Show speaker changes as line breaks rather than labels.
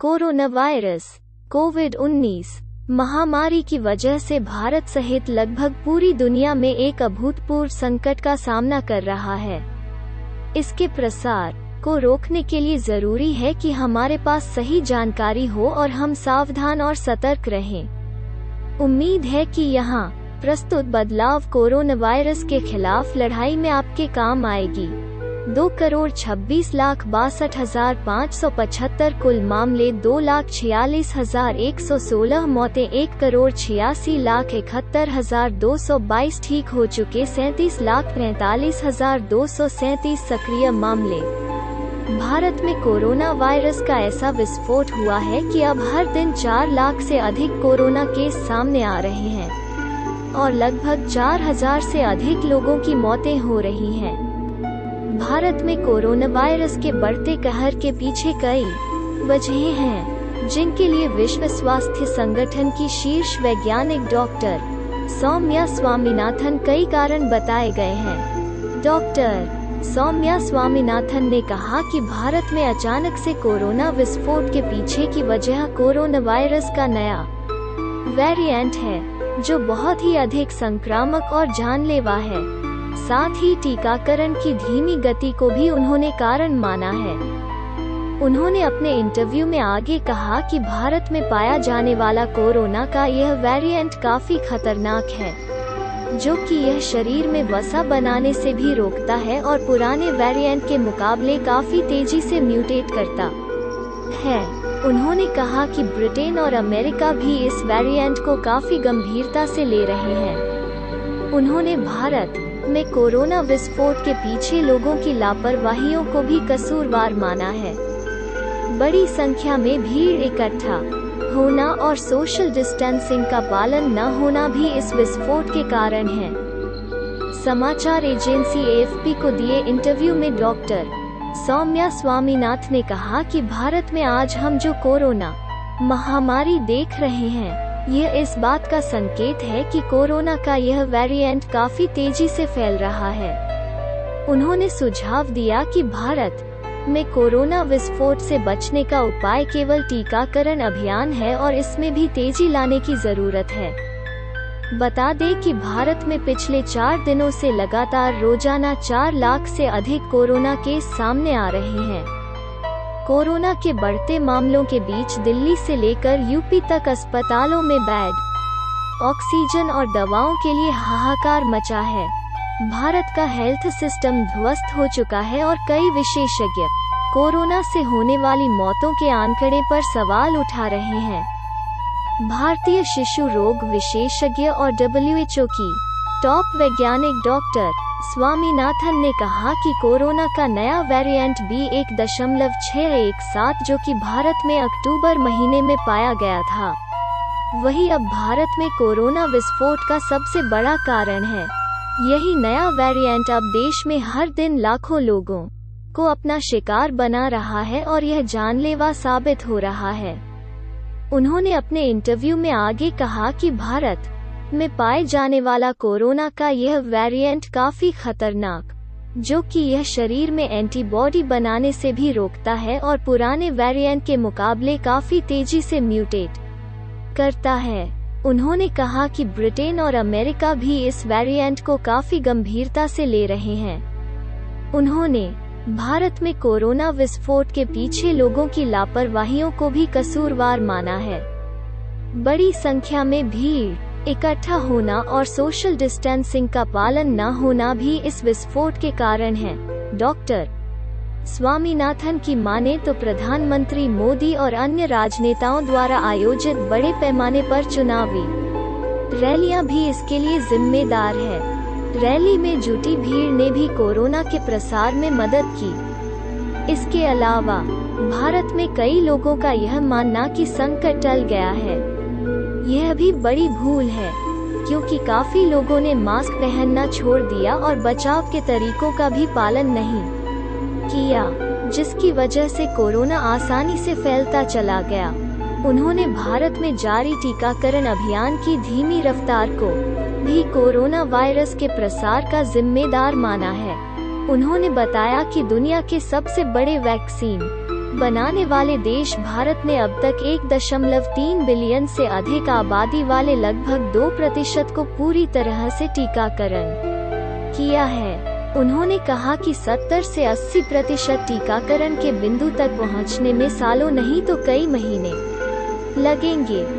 Corona virus कोविड-19 महामारी की वजह से भारत सहित लगभग पूरी दुनिया में एक अभूतपूर्व संकट का सामना कर रहा है। इसके प्रसार को रोकने के लिए जरूरी है कि हमारे पास सही जानकारी हो और हम सावधान और सतर्क रहें। उम्मीद है कि यहाँ प्रस्तुत बदलाव कोरोना वायरस के खिलाफ लड़ाई में आपके काम आएगी। 2,26,62,575 कुल मामले, 2,46,116 मौतें, 1,86,71,222 ठीक हो चुके, 37,43,237 सक्रिय मामले। भारत में कोरोना वायरस का ऐसा विस्फोट हुआ है कि अब हर दिन 4 लाख से अधिक कोरोना केस सामने आ रहे हैं और लगभग 4,000 से अधिक लोगों की मौतें हो रही हैं। भारत में कोरोना वायरस के बढ़ते कहर के पीछे कई वजहें हैं, जिनके लिए विश्व स्वास्थ्य संगठन की शीर्ष वैज्ञानिक डॉक्टर सौम्या स्वामीनाथन कई कारण बताए गए हैं। डॉक्टर सौम्या स्वामीनाथन ने कहा कि भारत में अचानक से कोरोना विस्फोट के पीछे की वजह कोरोना वायरस का नया वेरिएंट है, जो बहुत ही अधिक संक्रामक और जानलेवा है। साथ ही टीकाकरण की धीमी गति को भी उन्होंने कारण माना है। उन्होंने अपने इंटरव्यू में आगे कहा कि भारत में पाया जाने वाला कोरोना का यह वेरिएंट काफी खतरनाक है, जो कि यह शरीर में वसा बनाने से भी रोकता है और पुराने वेरिएंट के मुकाबले काफी तेजी से म्यूटेट करता है। उन्होंने कहा कि ब्रिटेन और अमेरिका भी इस वेरिएंट को काफी गंभीरता से ले रहे हैं। उन्होंने भारत में कोरोना विस्फोट के पीछे लोगों की लापरवाहियों को भी कसूरवार माना है। बड़ी संख्या में भीड़ इकट्ठा होना और सोशल डिस्टेंसिंग का पालन न होना भी इस विस्फोट के कारण है। समाचार एजेंसी AFP को दिए इंटरव्यू में डॉक्टर सौम्या स्वामीनाथन ने कहा कि भारत में आज हम जो कोरोना महामारी देख रहे हैं, यह इस बात का संकेत है कि कोरोना का यह वेरिएंट काफी तेजी से फैल रहा है। उन्होंने सुझाव दिया कि भारत में कोरोना विस्फोट से बचने का उपाय केवल टीकाकरण अभियान है और इसमें भी तेजी लाने की जरूरत है। बता दें कि भारत में पिछले 4 दिनों से लगातार रोजाना 4 लाख से अधिक कोरोना केस सामने आ रहे हैं। कोरोना के बढ़ते मामलों के बीच दिल्ली से लेकर यूपी तक अस्पतालों में बेड, ऑक्सीजन और दवाओं के लिए हाहाकार मचा है। भारत का हेल्थ सिस्टम ध्वस्त हो चुका है और कई विशेषज्ञ कोरोना से होने वाली मौतों के आंकड़े पर सवाल उठा रहे हैं। भारतीय शिशु रोग विशेषज्ञ और WHO की टॉप वैज्ञानिक डॉक्टर स्वामीनाथन ने कहा कि कोरोना का नया वेरिएंट B1.617, जो कि भारत में अक्टूबर महीने में पाया गया था, वही अब भारत में कोरोना विस्फोट का सबसे बड़ा कारण है। यही नया वेरिएंट अब देश में हर दिन लाखों लोगों को अपना शिकार बना रहा है और यह जानलेवा साबित हो रहा है। उन्होंने अपने इंटरव्यू में आगे कहा कि भारत में पाए जाने वाला कोरोना का यह वेरिएंट काफी खतरनाक, जो कि यह शरीर में एंटीबॉडी बनाने से भी रोकता है और पुराने वेरिएंट के मुकाबले काफी तेजी से म्यूटेट करता है। उन्होंने कहा कि ब्रिटेन और अमेरिका भी इस वेरिएंट को काफी गंभीरता से ले रहे हैं। उन्होंने भारत में कोरोना विस्फोट के पीछे लोगों की लापरवाहियों को भी कसूरवार माना है। बड़ी संख्या में भीड़ इकट्ठा होना और सोशल डिस्टेंसिंग का पालन न होना भी इस विस्फोट के कारण है। डॉक्टर स्वामीनाथन की माने तो प्रधानमंत्री मोदी और अन्य राजनेताओं द्वारा आयोजित बड़े पैमाने पर चुनावी रैलियां भी इसके लिए जिम्मेदार है। रैली में जुटी भीड़ ने भी कोरोना के प्रसार में मदद की। इसके अलावा भारत में कई लोगों का यह मानना कि संकट टल गया है, यह भी बड़ी भूल है, क्योंकि काफी लोगों ने मास्क पहनना छोड़ दिया और बचाव के तरीकों का भी पालन नहीं किया, जिसकी वजह से कोरोना आसानी से फैलता चला गया। उन्होंने भारत में जारी टीकाकरण अभियान की धीमी रफ्तार को भी कोरोना वायरस के प्रसार का जिम्मेदार माना है। उन्होंने बताया कि दुनिया के सबसे बड़े वैक्सीन बनाने वाले देश भारत ने अब तक 1.3 बिलियन से अधिक आबादी वाले लगभग 2% को पूरी तरह से टीकाकरण किया है। उन्होंने कहा कि 70 से 80% टीकाकरण के बिंदु तक पहुंचने में सालों नहीं तो कई महीने लगेंगे।